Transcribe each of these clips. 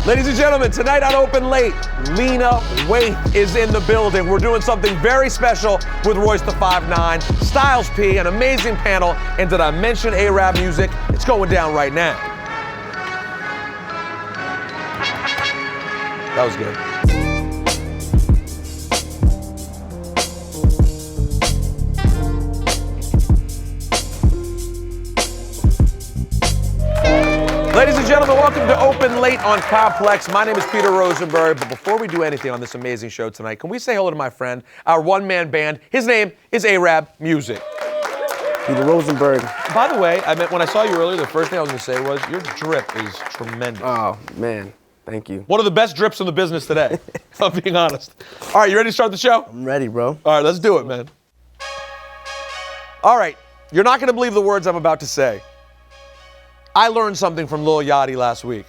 Ladies and gentlemen, tonight on Open Late, Lena Waithe is in the building. We're doing something very special with Royce the 5'9", Styles P, an amazing panel, and did I mention A-Rap music? It's going down right now. That was good. Ladies and gentlemen, welcome to Open Late on Complex. My name is Peter Rosenberg, but before we do anything on this amazing show tonight, can we say hello to my friend, our one-man band? His name is A-Rap Music. Peter Rosenberg. By the way, when I saw you earlier, the first thing I was going to say was, your drip is tremendous. Oh, man. Thank you. One of the best drips in the business today, if I'm being honest. All right, you ready to start the show? I'm ready, bro. All right, let's do it, man. All right, you're not going to believe the words I'm about to say. I learned something from Lil Yachty last week.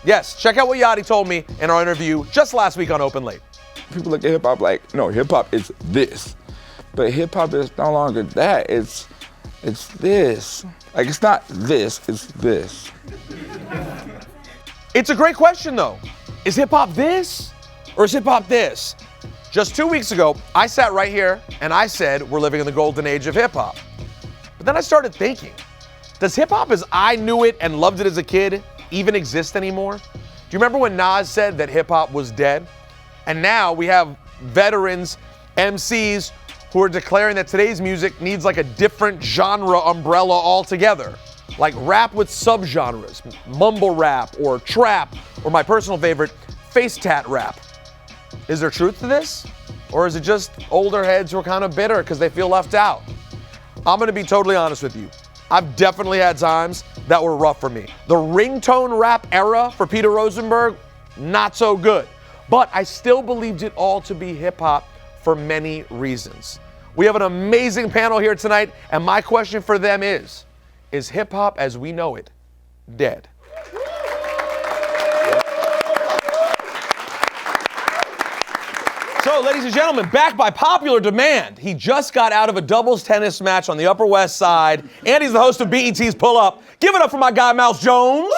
Yes, check out what Yachty told me in our interview just last week on Open Late. People look at hip hop like, no, hip hop is this. But hip hop is no longer that, it's this. Like, it's not this, it's this. It's a great question though. Is hip hop this or is hip hop this? Just 2 weeks ago, I sat right here and I said, we're living in the golden age of hip hop. But then I started thinking, does hip hop as I knew it and loved it as a kid even exist anymore? Do you remember when Nas said that hip hop was dead? And now we have veterans, MCs, who are declaring that today's music needs like a different genre umbrella altogether. Like rap with subgenres, mumble rap or trap, or my personal favorite, face tat rap. Is there truth to this? Or is it just older heads who are kind of bitter because they feel left out? I'm gonna be totally honest with you. I've definitely had times that were rough for me. The ringtone rap era for Peter Rosenberg, not so good. But I still believed it all to be hip hop for many reasons. We have an amazing panel here tonight, and my question for them is hip hop as we know it dead? So, ladies and gentlemen, back by popular demand, he just got out of a doubles tennis match on the Upper West Side, and he's the host of BET's Pull Up. Give it up for my guy, Mouse Jones.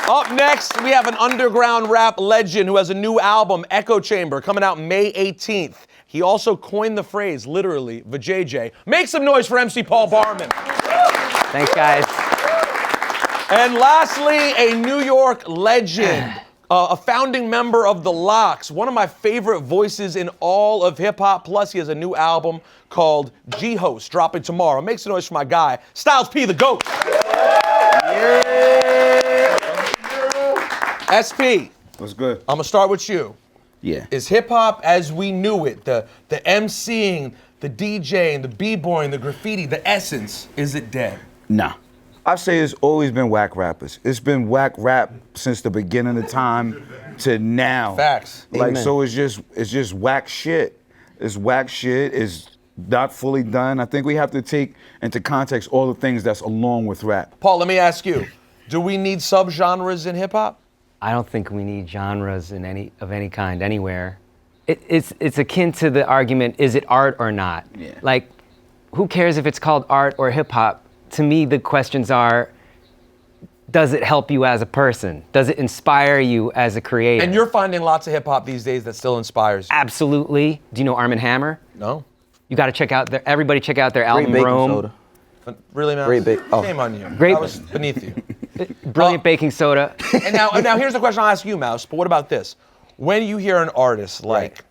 Up next, we have an underground rap legend who has a new album, Echo Chamber, coming out May 18th. He also coined the phrase, literally, vajayjay. Make some noise for MC Paul Barman. Thanks, guys. And lastly, a New York legend. A founding member of The Lox, one of my favorite voices in all of hip-hop. Plus, he has a new album called G-Host, dropping tomorrow. Make some noise for my guy, Styles P, the GOAT. Yeah. SP. What's good? I'm gonna start with you. Yeah. Is hip-hop as we knew it, the MCing, the DJing, the b-boying, the graffiti, the essence, is it dead? Nah. I say it's always been whack rappers. It's been whack rap since the beginning of time to now. Facts. Like, Amen. so it's just whack shit. It's whack shit. It's not fully done. I think we have to take into context all the things that's along with rap. Paul, let me ask you, do we need subgenres in hip-hop? I don't think we need genres in of any kind anywhere. It's akin to the argument, is it art or not? Yeah. Like, who cares if it's called art or hip hop? To me, the questions are, does it help you as a person? Does it inspire you as a creator? And you're finding lots of hip hop these days that still inspires you. Absolutely. Do you know Arm & Hammer? No. You got to check out everybody check out their Great album baking Rome. soda. Really, man? Great Shame on you. Great- That was beneath you. Brilliant baking soda. And now here's the question I'll ask you, Mouse, but what about this? When you hear an artist like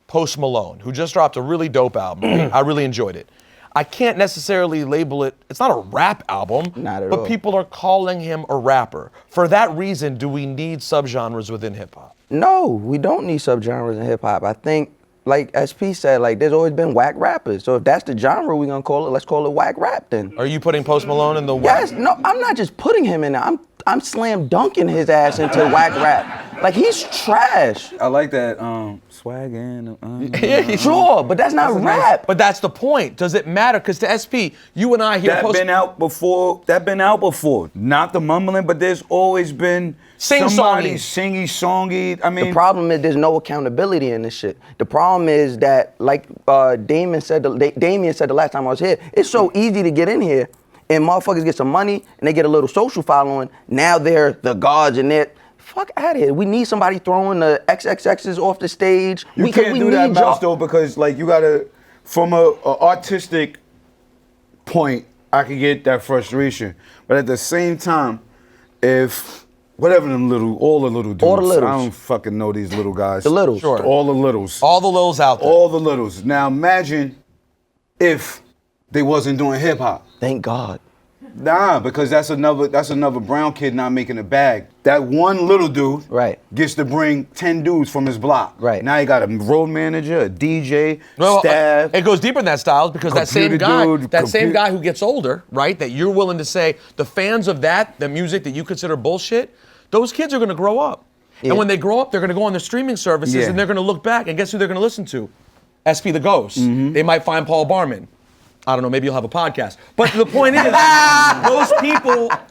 Post Malone, who just dropped a really dope album, I really enjoyed it. I can't necessarily label it, it's not a rap album, Not at but all. people are calling him a rapper. For that reason, do we need subgenres within hip hop? No, we don't need subgenres in hip hop. I think, like SP said, like there's always been whack rappers. So if that's the genre we're gonna call it, let's call it whack rap then. Are you putting Post Malone in the Yes, no, I'm not just putting him in there. I'm slam dunking his ass into whack rap. Like he's trash. I like that swaggin'. Sure, but that's not rap. But that's the point. Does it matter? Because to SP, you and I hear That Post been out before. Not the mumbling, but there's always been somebody singy songy. I mean, The problem is there's no accountability in this shit. The problem is that, like Damien said the last time I was here, it's so easy to get in here and motherfuckers get some money and they get a little social following, now they're the gods and they're, fuck out of here. We need somebody throwing the XXXs off the stage. You can't do that, Mouse, though, because like you gotta, from a artistic point, I can get that frustration. But at the same time, if whatever all the little dudes, All the littles. I don't fucking know these little guys. The littles. Sure. All the littles. All the littles out there. All the littles. Now imagine if they wasn't doing hip hop. Thank God. Nah, because that's another brown kid not making a bag. That one little dude Right. gets to bring 10 dudes from his block. Right. Now you got a road manager, a DJ, Well, staff. it goes deeper than that, Styles, because that same Computer guy, dude, same guy who gets older, right? That you're willing to say the fans of the music that you consider bullshit, those kids are going to grow up, Yeah. and when they grow up, they're going to go on their streaming services Yeah. and they're going to look back and guess who they're going to listen to? SP the Ghost. Mm-hmm. They might find Paul Barman. I don't know, maybe you'll have a podcast. But the point is,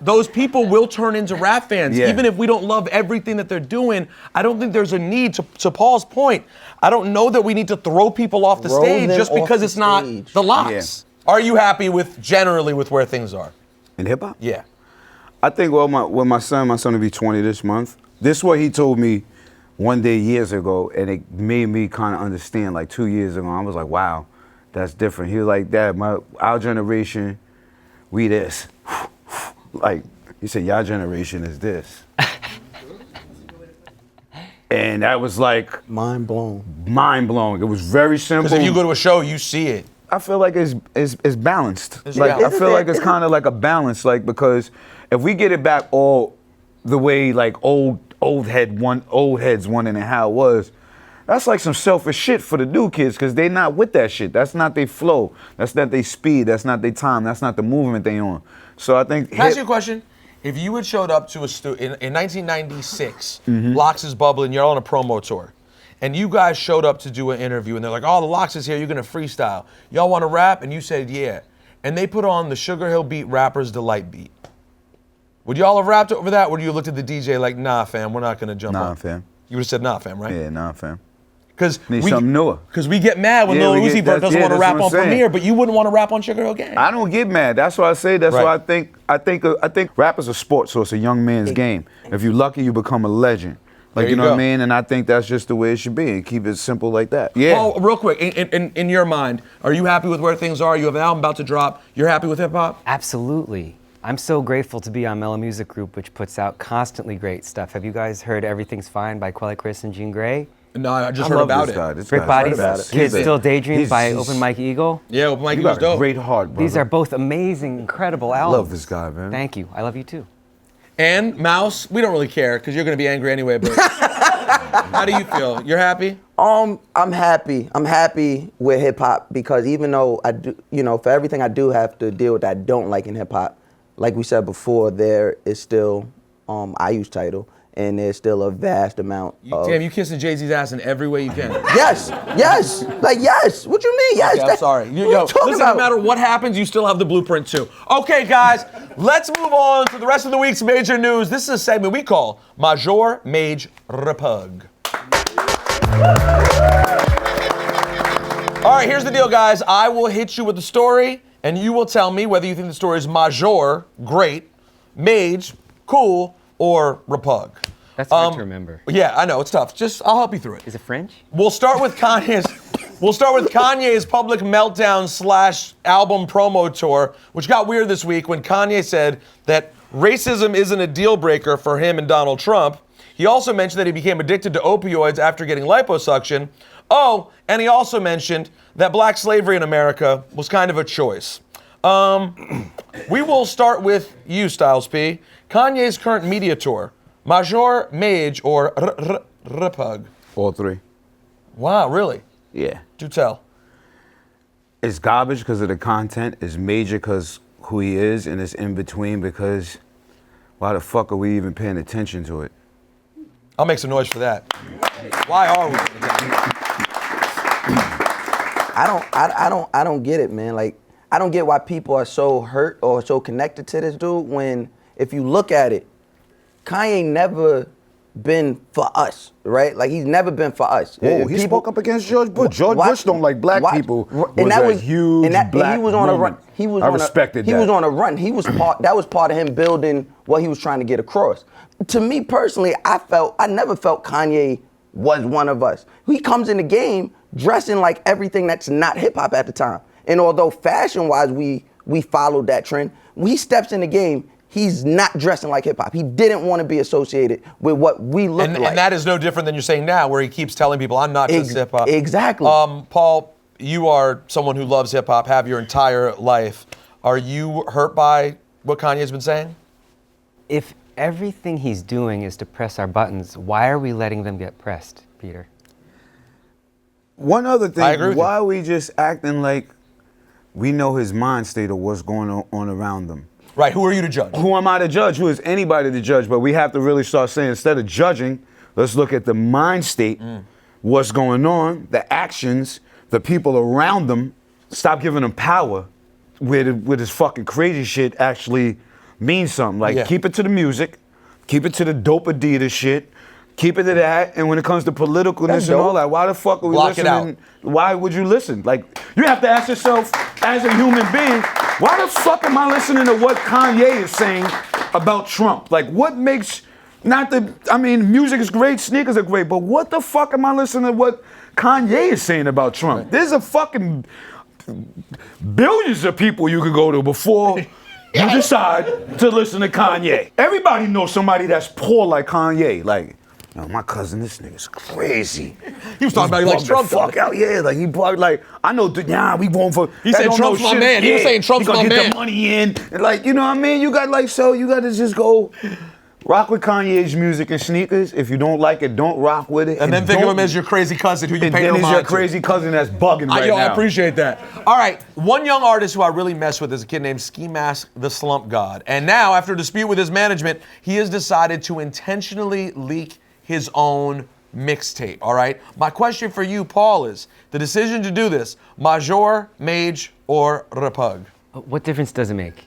those people will turn into rap fans. Yeah. Even if we don't love everything that they're doing, I don't think there's a need, to Paul's point, I don't know that we need to throw people off the Throw stage them just off because the it's not stage. the Locks. Are you happy generally with where things are? In hip hop? Yeah. I think my son will be 20 this month. This is what he told me one day years ago, and it made me kind of understand. Like 2 years ago, I was like, wow, that's different. He was like, Dad, our generation, we this. Like, he said, your generation is this. And that was like Mind blown. mind blowing. It was very simple. Because if you go to a show, you see it. I feel like it's balanced. It's Like balanced. I feel like it's kind of like a balance, like because if we get it back all the way like old heads wanting it how it was, that's like some selfish shit for the new kids because they not with that shit. That's not their flow. That's not their speed. That's not their time. That's not the movement they on. So I think. Can I ask you a question? If you had showed up to in 1996, Mm-hmm. Locks is bubbling, you're on a promo tour, and you guys showed up to do an interview, and they're like, oh, the Locks is here, you're gonna freestyle. Y'all wanna rap? And you said, yeah. And they put on the Sugar Hill Beat Rappers Delight beat. Would y'all have rapped over that, or would you have looked at the DJ like, nah, fam, we're not gonna jump Nah, on? fam. You would have said, nah, fam, right? Yeah, nah, fam. Because Need something newer. Because we get mad when Yeah, Lil we Uzi get- Vert doesn't yeah, want to that's rap what on I'm saying. Premiere, but you wouldn't want to rap on Sugar Hill Gang. I don't get mad. That's what I say. That's Right. why I think rap is a sport, so it's a young man's game. If you're lucky, you become a legend. Like There you you know go. what I mean? And I think that's just the way it should be. And keep it simple like that. Yeah. Paul, real quick, in your mind, are you happy with where things are? You have an album about to drop. You're happy with hip hop? Absolutely. I'm so grateful to be on Mellow Music Group, which puts out constantly great stuff. Have you guys heard Everything's Fine by Quelly Chris and Jean Grey? No, I just I heard love about this it. guy. This Brick guy's Bodies, right about it. Kids He's a- Still Daydream he's- by he's- Open Mike Eagle. Yeah, Open Mike You was got a dope. great heart, brother. These are both amazing, incredible albums. love this guy, man. Thank you. I love you too. And Mouse, we don't really care because you're going to be angry anyway. But how do you feel? You're happy? I'm happy. I'm happy with hip hop because even though I do, for everything I do have to deal with that I don't like in hip hop, like we said before, there is still I use title, and there's still a vast amount of. Damn, you kissing Jay-Z's ass in every way you can. Yes. Like yes. What you mean? Yes. Okay, I'm sorry. What you talking Listen, about? no matter what happens, you still have the blueprint too. Okay, guys, let's move on to the rest of the week's major news. This is a segment we call Major Mage Repug. All right, here's the deal, guys. I will hit you with the story, and you will tell me whether you think the story is major, great, mage, cool, or repug. That's hard to remember. Yeah, I know, it's tough. I'll help you through it. Is it French? We'll start with Kanye's public meltdown / album promo tour, which got weird this week when Kanye said that racism isn't a deal breaker for him and Donald Trump. He also mentioned that he became addicted to opioids after getting liposuction. Oh, and he also mentioned that black slavery in America was kind of a choice. We will start with you, Styles P. Kanye's current media tour, Major, Mage, or Repug? All three. Wow, really? Yeah. Do tell. It's garbage because of the content. It's major because who he is, and it's in between because why the fuck are we even paying attention to it? I'll make some noise for that. Why are we? I don't get it, man. Like, I don't get why people are so hurt or so connected to this dude when, if you look at it, Kanye never been for us, right? Like he's never been for us. Oh, he spoke up against George Bush. George Bush don't like black people. And that was huge black and he was on a run. moment. I respected that. He was on a run. He was part. That was part of him building what he was trying to get across. To me personally, I never felt Kanye was one of us. He comes in the game dressing like everything that's not hip hop at the time. And although fashion wise we followed that trend, when he steps in the game, he's not dressing like hip hop. He didn't want to be associated with what we look like. And that is no different than you're saying now, where he keeps telling people, I'm not just hip hop. Exactly. Paul, you are someone who loves hip hop, have your entire life. Are you hurt by what Kanye's been saying? If everything he's doing is to press our buttons, why are we letting them get pressed, Peter? One other thing, I agree with why you. are we just acting like we know his mind state of what's going on around them? Right, who are you to judge? Who am I to judge? Who is anybody to judge? But we have to really start saying, instead of judging, let's look at the mind state, what's going on, the actions, the people around them. Stop giving them power where this fucking crazy shit actually means something. Like, keep it to the music, keep it to the dope Adidas shit, keep it to that. And when it comes to politicalness and all that, why the fuck are we Block it listening? out. Why would you listen? Like, you have to ask yourself, as a human being, why the fuck am I listening to what Kanye is saying about Trump? Like, what makes, music is great, sneakers are great, but what the fuck am I listening to what Kanye is saying about Trump? Right. There's a fucking billions of people you could go to before you decide to listen to Kanye. Everybody knows somebody that's poor like Kanye. Like, yo, my cousin, this nigga's crazy. He was talking about he likes Trump. Fuck out, yeah. Like he bugged. Like I know. We going for. He said Trump's my man. He was saying Trump's my man. He gonna get the money in. And like, you know what I mean? You got like, so you got to just go rock with Kanye's music and sneakers. If you don't like it, don't rock with it. And then think of him as your crazy cousin who you pay no mind to. And then he's your crazy cousin that's bugging right now. I appreciate that. All right, one young artist who I really mess with is a kid named Ski Mask the Slump God. And now, after a dispute with his management, he has decided to intentionally leak his own mixtape, all right? My question for you, Paul, is the decision to do this, major, mage, or repug? What difference does it make?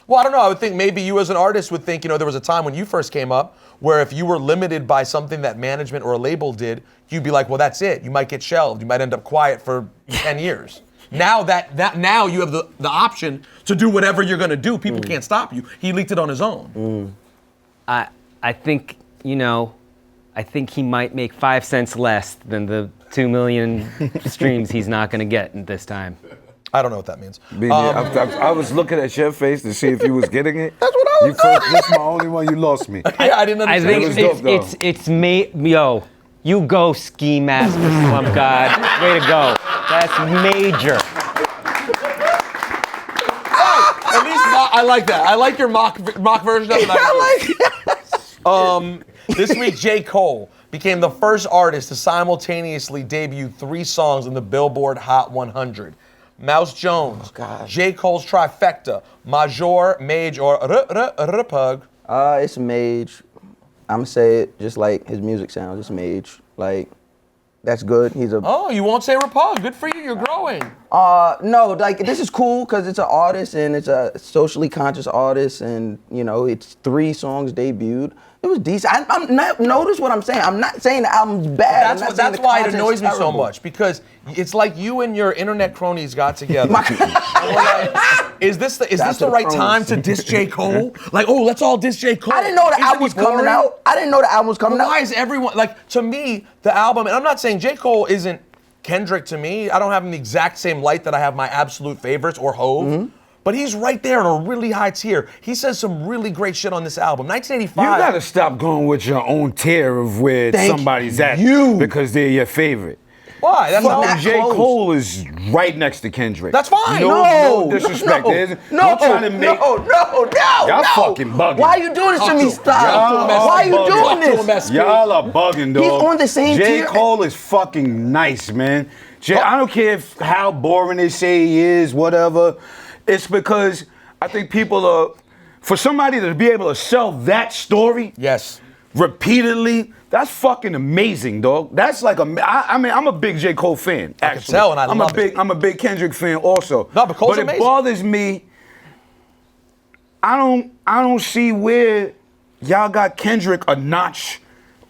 Well, I don't know. I would think maybe you as an artist would think, there was a time when you first came up where if you were limited by something that management or a label did, you'd be like, well, that's it. You might get shelved. You might end up quiet for 10 years. Now now you have the option to do whatever you're going to do. People can't stop you. He leaked it on his own. I think, I think he might make 5 cents less than the 2 million streams he's not going to get this time. I don't know what that means. I was looking at your face to see if you was getting it. That's what I was doing. This is my only one. You lost me. Yeah, I didn't understand. I think it's yo, you go Ski Mask the Slump God. Way to go. That's major. At least I like that. I like your mock version of it. I like it. This week, J. Cole became the first artist to simultaneously debut 3 songs in the Billboard Hot 100. Mouse Jones, J. Cole's trifecta, major, mage, or repug. It's mage. I'm gonna say it just like his music sounds. It's mage. Like, that's good. Oh, you won't say repug. Good for you. You're growing. No, like this is cool because it's an artist and it's a socially conscious artist, and it's 3 songs debuted. It was decent. Notice what I'm saying. I'm not saying the album's bad. That's why it annoys me so much, because it's like you and your internet cronies got together. Is this the right time to diss J. Cole? Like, let's all diss J. Cole. I didn't know the album was coming out. Why is everyone, to me, the album, and I'm not saying J. Cole isn't Kendrick to me. I don't have him in the exact same light that I have my absolute favorites or Hove. Mm-hmm. But he's right there in a really high tier. He says some really great shit on this album. 1985. You gotta stop going with your own tier of where somebody's at because they're your favorite. Why? That's not J. Cole is right next to Kendrick. That's fine. No disrespect. No. Y'all fucking bugging. Why are you doing this to me, Stop? Why are you doing this? Y'all are bugging, dog. He's on the same tier. J. Cole is fucking nice, man. I don't care how boring they say he is, whatever. It's because I think for somebody to be able to sell that story, repeatedly, that's fucking amazing, dog. That's like I'm a big J. Cole fan. Actually. I can tell, and I love it. I'm a big Kendrick fan also. No, but Cole's amazing. It bothers me. I don't see where y'all got Kendrick a notch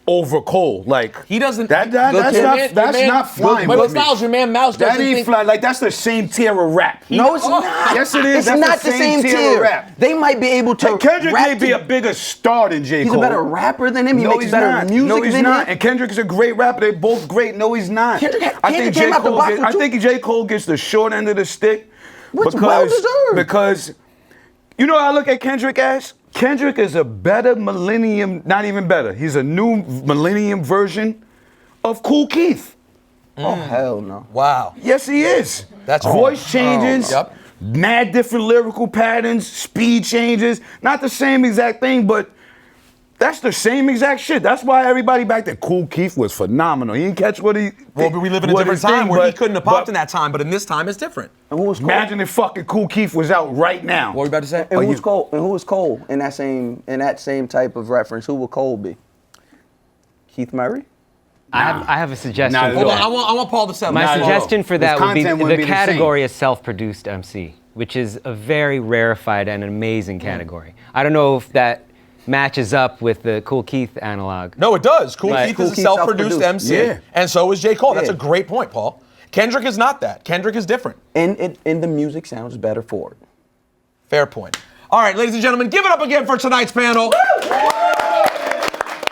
over Cole. Like He doesn't. That's not flying. But with me. Styles, your man Mouse That doesn't ain't think. fly. Like that's the same tier of rap. No, it's not. Yes, it is. It's That's not the same of tier. rap. They might be able to. Hey, Kendrick rap may be a bigger star than J. He's Cole. a better rapper than him. He No, makes he's better not. music No, he's than not. him. And Kendrick is a great rapper. They're both great. No, he's not. Kendrick I think came out the box with I two- think J. Cole gets the short end of the stick. Which well-deserved. Because you know what I look at Kendrick as? Kendrick is a better millennium, not even better. He's a new millennium version of Kool Keith. Oh hell no. Wow. Yes, he is. That's voice right. changes. Oh, yep. Mad different lyrical patterns, speed changes. Not the same exact thing, but that's the same exact shit. That's why everybody back then, Kool Keith was phenomenal. He didn't catch what he. Well, but we live in a what different his thing, time where he but- couldn't have popped but in that time, but in this time it's different. And who was Cole? Imagine if fucking Kool Keith was out right now. What were you about to say? And who was Cole? And who was Cole in that same type of reference? Who would Cole be? Keith Murray? I have a suggestion. Not at for Hold all. that. on, I want Paul to settle. My Not at all. suggestion for His that would be content wouldn't the be the category is self-produced MC, which is a very rarefied and amazing category. I don't know if that matches up with the Kool Keith analog. No, it does. Kool Right. Keith Kool is a Keith self-produced self-produced. MC, Yeah. and so is J. Cole. That's a Yeah. great point, Paul. Kendrick is not that. Kendrick is different. And the music sounds better for it. Fair point. All right, ladies and gentlemen, give it up again for tonight's panel.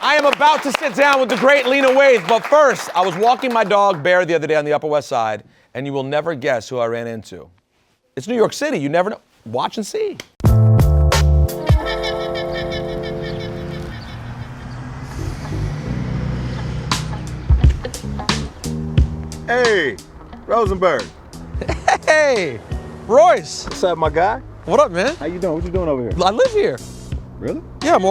I am about to sit down with the great Lena Waithe, but first, I was walking my dog Bear the other day on the Upper West Side, and you will never guess who I ran into. It's New York City. You never know. Watch and see. Hey, Rosenberg. Hey, Royce. What's up, my guy? What up, man? How you doing? What you doing over here? I live here. Really? Yeah, I'm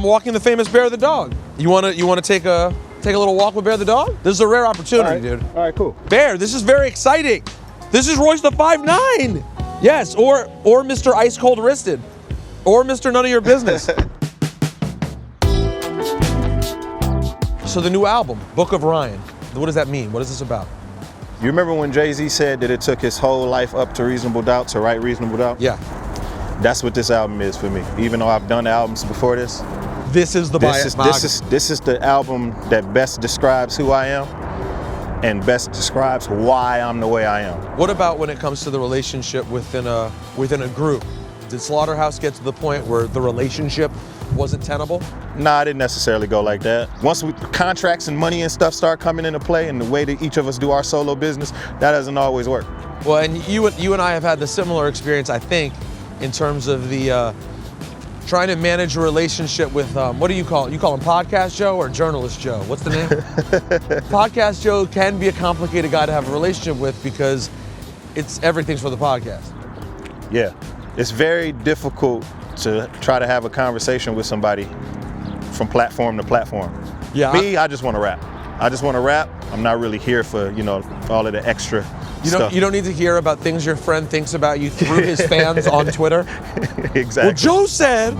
walking the famous Bear the dog. You wanna take a little walk with Bear the dog? This is a rare opportunity, dude. All right, cool. Bear, this is very exciting. This is Royce the 5'9". Yes, or Mr. Ice Cold Wristed, or Mr. None of Your Business. So the new album, Book of Ryan. What does that mean? What is this about? You remember when Jay-Z said that it took his whole life up to Reasonable Doubt to write Reasonable Doubt? Yeah. That's what this album is for me. Even though I've done albums before this, This is the this is the album that best describes who I am and best describes why I'm the way I am. What about when it comes to the relationship within a group? Did Slaughterhouse get to the point where the relationship wasn't tenable? Nah, I didn't necessarily go like that. Once contracts and money and stuff start coming into play and the way that each of us do our solo business, that doesn't always work. Well, and you and I have had the similar experience, I think, in terms of the trying to manage a relationship with, what do you call it? You call him Podcast Joe or Journalist Joe? What's the name? Podcast Joe can be a complicated guy to have a relationship with because everything's for the podcast. Yeah, it's very difficult to try to have a conversation with somebody from platform to platform. Yeah. Me, I just want to rap. I'm not really here for, all of the extra stuff. You don't need to hear about things your friend thinks about you through his fans on Twitter. Exactly. Well, Joe said.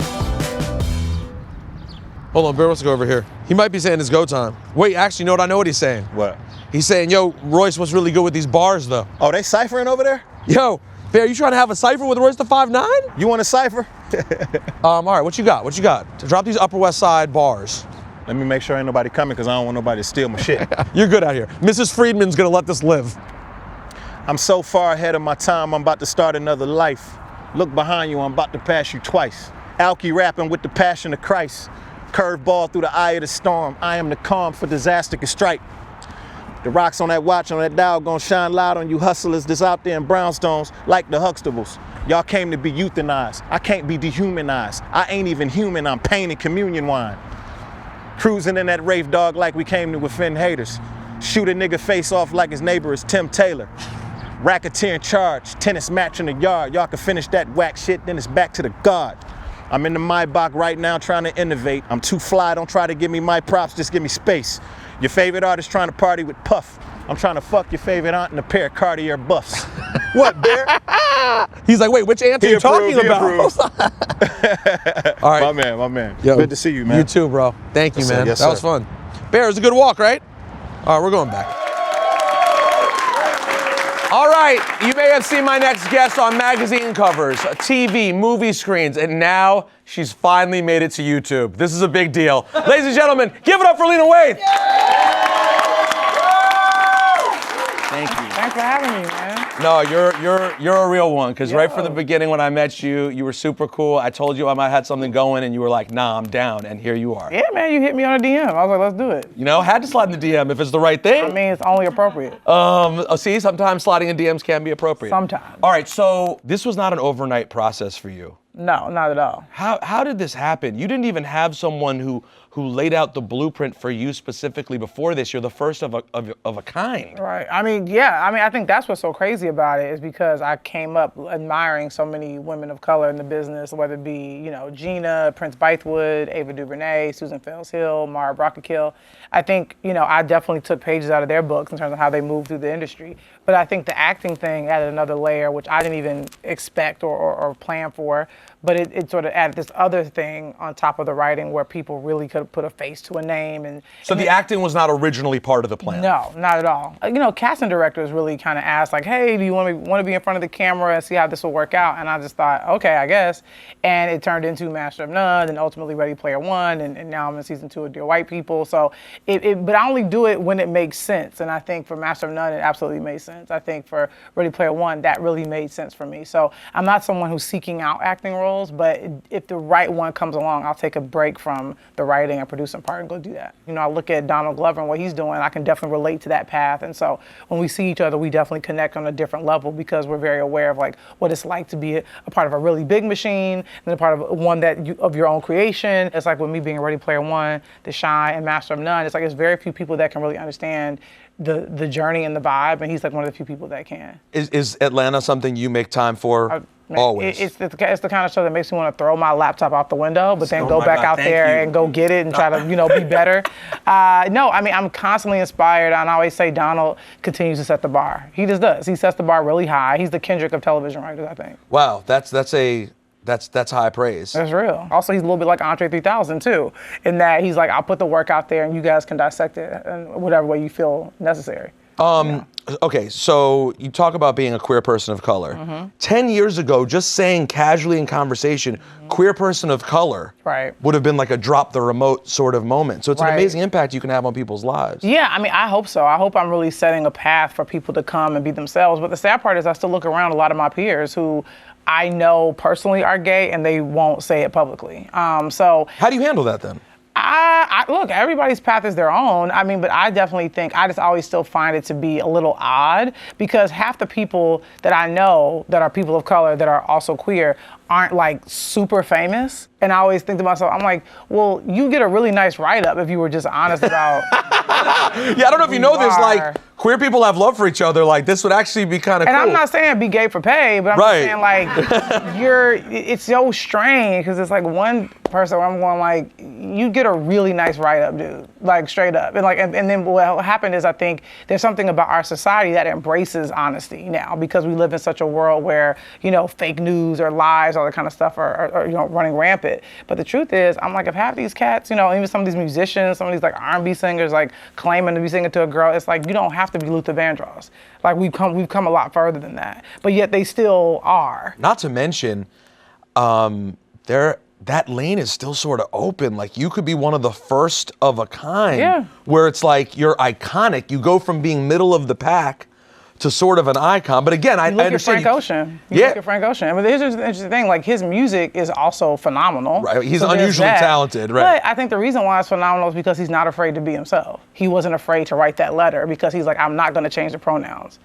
Hold on, Bear wants to go over here. He might be saying it's go time. Wait, actually, I know what he's saying. What? He's saying, yo, Royce was really good with these bars, though. Oh, they ciphering over there? Yo, Bear, you trying to have a cipher with Royce the 5'9"? You want a cipher? All right, what you got? Drop these Upper West Side bars. Let me make sure ain't nobody coming because I don't want nobody to steal my shit. You're good out here. Mrs. Friedman's gonna let this live. I'm so far ahead of my time, I'm about to start another life. Look behind you, I'm about to pass you twice. Alky rapping with the passion of Christ. Curveball through the eye of the storm. I am the calm for disaster can strike. The rocks on that watch, on that dial, gonna shine light on you hustlers that's out there in brownstones like the Huxtables. Y'all came to be euthanized. I can't be dehumanized. I ain't even human, I'm pain and communion wine. Cruising in that Wraith dog like we came to offend haters. Shoot a nigga face off like his neighbor is Tim Taylor. Racketeer in charge, tennis match in the yard. Y'all can finish that whack shit, then it's back to the God. I'm in the Maybach right now trying to innovate. I'm too fly, don't try to give me my props, just give me space. Your favorite artist trying to party with Puff. I'm trying to fuck your favorite aunt in a pair of Cartier buffs. What, Bear? He's like, wait, which aunt are you talking about? All right. My man. Yo, good to see you, man. You too, bro. Thank you, Yes, sir. man. Yes, that was sir. fun. Bear, it was a good walk, right? All right, we're going back. All right, you may have seen my next guest on magazine covers, TV, movie screens, and now she's finally made it to YouTube. This is a big deal. Ladies and gentlemen, give it up for Lena Waithe. Thank you. Thanks for having me, man. No, you're a real one, because right from the beginning when I met you, you were super cool. I told you I might have something going, and you were like, nah, I'm down, and here you are. Yeah, man, you hit me on a DM. I was like, let's do it. You know, had to slide in the DM if it's the right thing. I mean, it's only appropriate. See, sometimes sliding in DMs can be appropriate. Sometimes. All right, so this was not an overnight process for you. No, not at all. How did this happen? You didn't even have someone who laid out the blueprint for you specifically before this. You're the first of a kind. Right. I mean, yeah. I think that's what's so crazy about it is because I came up admiring so many women of color in the business, whether it be, Gina, Prince Bythewood, Ava DuVernay, Susan Fales Hill, Mara Brockett-Kill. I think, I definitely took pages out of their books in terms of how they moved through the industry. But I think the acting thing added another layer, which I didn't even expect or plan for. But it sort of added this other thing on top of the writing where people really could put a face to a name. So the acting was not originally part of the plan? No, not at all. Casting directors really kind of asked like, hey, do you want to be in front of the camera and see how this will work out? And I just thought, okay, I guess. And it turned into Master of None and ultimately Ready Player One. And now I'm in season 2 of Dear White People. So but I only do it when it makes sense. And I think for Master of None, it absolutely made sense. I think for Ready Player One, that really made sense for me. So I'm not someone who's seeking out acting roles. But if the right one comes along, I'll take a break from the writing and producing part and go do that. I look at Donald Glover and what he's doing, I can definitely relate to that path. And so when we see each other, we definitely connect on a different level because we're very aware of like what it's like to be a part of a really big machine and a part of one of your own creation. It's like with me being Ready Player One, The Shine, and Master of None, it's like there's very few people that can really understand the journey and the vibe, and he's like one of the few people that can. Is Atlanta something you make time for? Always. It's the kind of show that makes me want to throw my laptop out the window, but then go back out there and go get it and try to, be better. I'm constantly inspired, and I always say Donald continues to set the bar. He just does. He sets the bar really high. He's the Kendrick of television writers, I think. Wow, that's high praise. That's real. Also, he's a little bit like Andre 3000 too, in that he's like, I'll put the work out there and you guys can dissect it in whatever way you feel necessary. Okay, so you talk about being a queer person of color. Mm-hmm. 10 years ago, just saying casually in conversation, queer person of color would have been like a drop the remote sort of moment. So it's an amazing impact you can have on people's lives. Yeah, I hope so. I hope I'm really setting a path for people to come and be themselves. But the sad part is I still look around a lot of my peers who I know personally are gay and they won't say it publicly. So how do you handle that then? Look, everybody's path is their own. But I definitely think, I just always still find it to be a little odd because half the people that I know that are people of color that are also queer aren't like super famous. And I always think to myself, I'm like, well, you get a really nice write-up if you were just honest about Yeah, I don't know if you know this, like, queer people have love for each other. Like, this would actually be kind of cool. And I'm not saying be gay for pay, but I'm just saying, like, it's so strange, because it's like one person where I'm going, like, you get a really nice write-up, dude. Like, straight up. And, like, and then what happened is I think there's something about our society that embraces honesty now, because we live in such a world where, fake news or lies, all that kind of stuff are running rampant. But the truth is, I'm like, if half these cats, even some of these musicians, some of these like R&B singers, like claiming to be singing to a girl, it's like, you don't have to be Luther Vandross. Like we've come a lot further than that. But yet they still are. Not to mention, that lane is still sort of open. Like you could be one of the first of a kind. Yeah. Where it's like you're iconic. You go from being middle of the pack to sort of an icon. But again, I understand. Look at Frank Ocean. Here's the interesting thing, like his music is also phenomenal. Right, he's unusually talented, right. But I think the reason why it's phenomenal is because he's not afraid to be himself. He wasn't afraid to write that letter because he's like, I'm not gonna change the pronouns,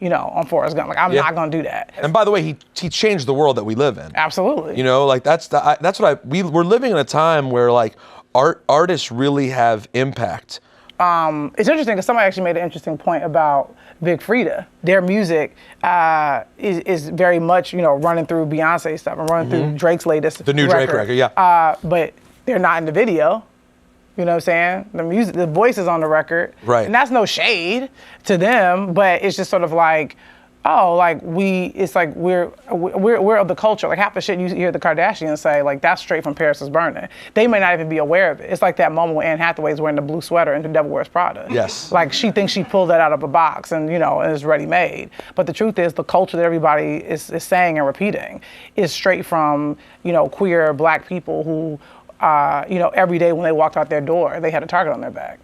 on Forrest Gump. Like, I'm not gonna do that. And by the way, he changed the world that we live in. Absolutely. Like we're living in a time where like artists really have impact. It's interesting because somebody actually made an interesting point about Big Frida. Their music is very much, running through Beyonce stuff and running through Drake's latest The new record. Drake record, yeah. But they're not in the video. You know what I'm saying? The music, the voice is on the record. Right. And that's no shade to them, but it's just sort of like, oh, like it's like we're of the culture. Like half the shit you hear the Kardashians say, like that's straight from Paris is Burning. They may not even be aware of it. It's like that moment when Anne Hathaway's wearing the blue sweater and The Devil Wears Prada. Yes. Like she thinks she pulled that out of a box and and it's ready made. But the truth is the culture that everybody is saying and repeating is straight from, queer black people who, every day when they walked out their door, they had a target on their back.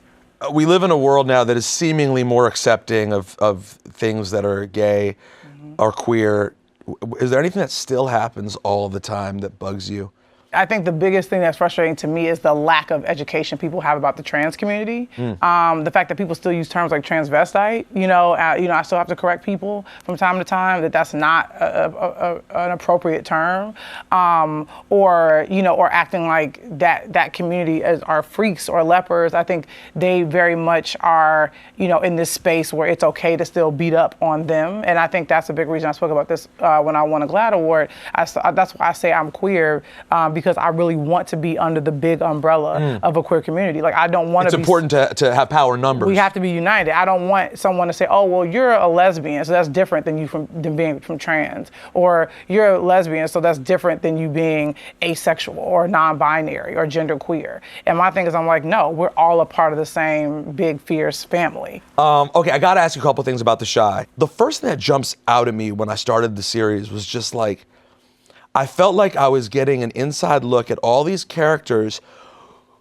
We live in a world now that is seemingly more accepting of things that are gay or queer. Is there anything that still happens all the time that bugs you? I think the biggest thing that's frustrating to me is the lack of education people have about the trans community. The fact that people still use terms like transvestite. I still have to correct people from time to time that that's not an appropriate term, or acting like that community are freaks or lepers. I think they very much are, in this space where it's okay to still beat up on them, and I think that's a big reason I spoke about this when I won a GLAAD award. That's why I say I'm queer. Because I really want to be under the big umbrella of a queer community. Like I don't want to be... It's important to have power in numbers. We have to be united. I don't want someone to say, oh, well, you're a lesbian, so that's different than being from trans. Or you're a lesbian, so that's different than you being asexual or non-binary or genderqueer. And my thing is, I'm like, no, we're all a part of the same big, fierce family. Okay, I gotta ask you a couple things about The Chi. The first thing that jumps out at me when I started the series was just like, I felt like I was getting an inside look at all these characters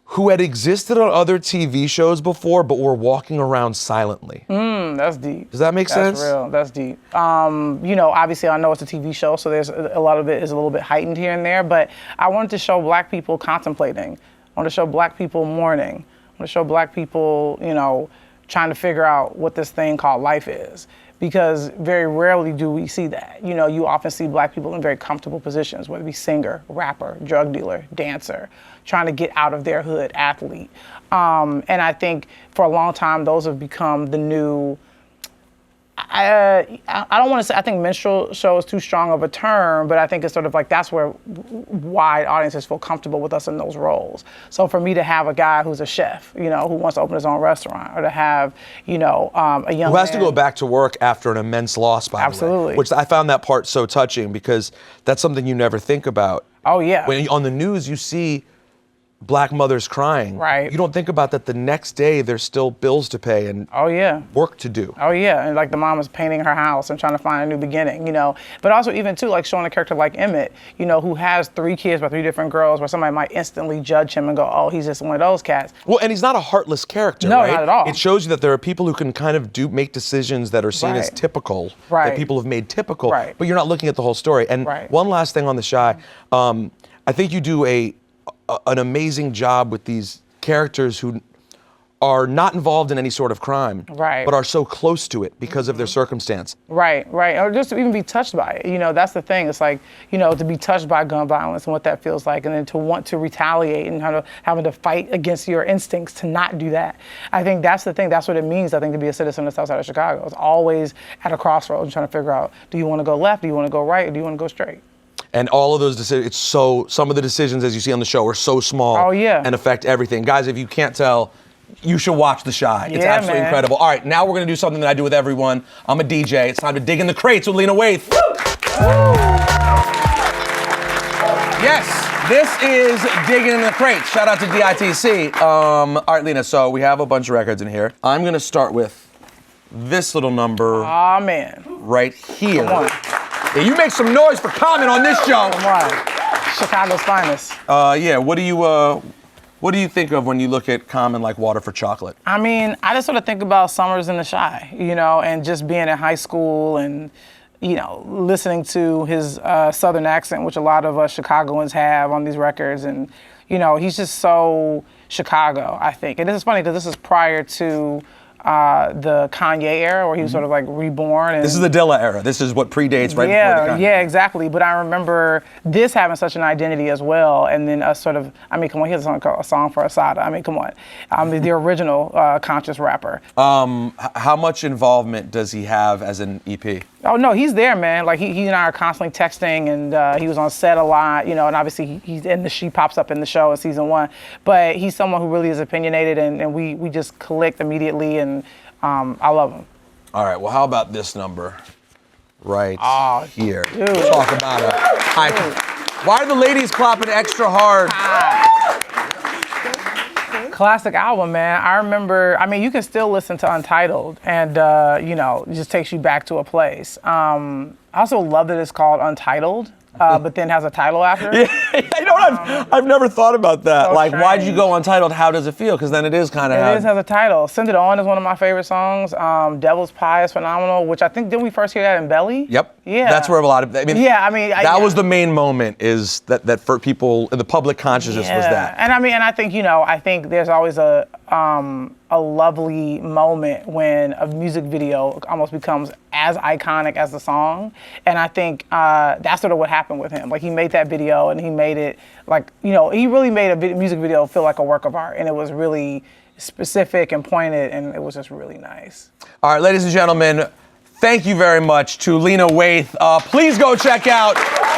who had existed on other TV shows before, but were walking around silently. That's deep. Does that make sense? That's real. That's deep. Obviously I know it's a TV show, so there's a lot of it is a little bit heightened here and there, but I wanted to show black people contemplating. I wanted to show black people mourning. I want to show black people, trying to figure out what this thing called life is. Because very rarely do we see that. You often see black people in very comfortable positions, whether it be singer, rapper, drug dealer, dancer, trying to get out of their hood, athlete. And I think for a long time, those have become the new, I don't want to say, I think minstrel show is too strong of a term, but I think it's sort of like that's where wide audiences feel comfortable with us in those roles. So for me to have a guy who's a chef, who wants to open his own restaurant, or to have, a young who has to man go back to work after an immense loss, by the way. Absolutely. Which I found that part so touching because that's something you never think about. Oh, yeah. When on the news you see black mothers crying, right? You don't think about that the next day there's still bills to pay and work to do. Oh yeah, and like the mom is painting her house and trying to find a new beginning, But also even too, like showing a character like Emmett, who has 3 kids by 3 different girls, where somebody might instantly judge him and go, oh, he's just one of those cats. Well, and he's not a heartless character, no, right? not at all. It shows you that there are people who can kind of make decisions that are seen as typical, that people have made typical, but you're not looking at the whole story. And one last thing on The Chi, I think you do an amazing job with these characters who are not involved in any sort of crime, but are so close to it because of their circumstance. Right, or just to even be touched by it. That's the thing. It's like, to be touched by gun violence and what that feels like, and then to want to retaliate and having to fight against your instincts to not do that. I think that's the thing. That's what it means, I think, to be a citizen of the South Side of Chicago. It's always at a crossroads and trying to figure out, do you want to go left, do you want to go right, or do you want to go straight? And all of those decisions, some of the decisions, as you see on the show, are so small and affect everything. Guys, if you can't tell, you should watch The Chi. It's absolutely incredible. All right, now we're going to do something that I do with everyone. I'm a DJ. It's time to dig in the crates with Lena Waithe. Yes, this is Digging in the Crates. Shout out to DITC. All right, Lena, so we have a bunch of records in here. I'm going to start with this little number right here. Come on. Yeah, you make some noise for Common on this show. Come on. Chicago's finest. What do you think of when you look at Common like Water for Chocolate? I mean, I just sort of think about summers in the Chi, and just being in high school and, listening to his Southern accent, which a lot of us Chicagoans have on these records. And, he's just so Chicago, I think. And this is funny because this is prior to the Kanye era, where he was sort of like reborn. And this is the Dilla era. This is what predates right before the Kanye. Yeah, exactly. But I remember this having such an identity as well, and then us sort of, I mean, come on, here's a song for Asada. I mean, come on. The original conscious rapper. How much involvement does he have as an EP? Oh no, he's there, man. Like he and I are constantly texting, and he was on set a lot, and obviously she pops up in the show in season 1. But he's someone who really is opinionated, and we just clicked immediately, and I love him. All right, well, how about this number? right here. dude. Talk about a icon. Why are the ladies clapping extra hard? Classic album, man. I remember, I mean, you can still listen to Untitled and, you know, it just takes you back to a place. I also love that it's called Untitled, but then has a title after. Yeah, you know what? I've never thought about that. So Like, why'd you strange. go Untitled? How does it feel? Because then it is kind of. It is has a title. Send It On is one of my favorite songs. Devil's Pie is phenomenal, which I think, didn't we first hear that in Belly? Yep. Yeah. That's where a lot of. I mean. Yeah, I mean. That was the main moment. Is that for people in the public consciousness was that. And I mean, and I think, you know, I think there's always a lovely moment when a music video almost becomes as iconic as the song. And I think that's sort of what happened with him. Like, he made that video and he made it like, you know, he really made a music video feel like a work of art. And it was really specific and pointed, and it was just really nice. All right, ladies and gentlemen, thank you very much to Lena Waithe. Please go check out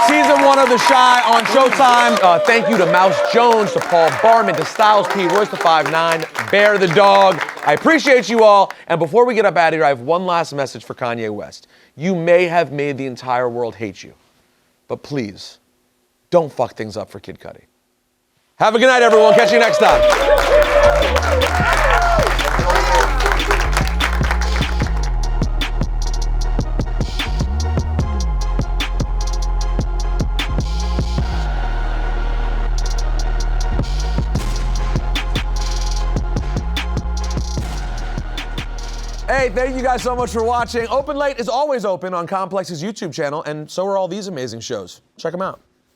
season 1 of The Chi on Showtime. Thank you to Mouse Jones, to Paul Barman, to Styles P, Royce the 5'9", Bear the Dog. I appreciate you all. And before we get up out of here, I have one last message for Kanye West. You may have made the entire world hate you, but please, don't fuck things up for Kid Cudi. Have a good night, everyone. Catch you next time. Hey, thank you guys so much for watching. Open Late is always open on Complex's YouTube channel, and so are all these amazing shows. Check them out.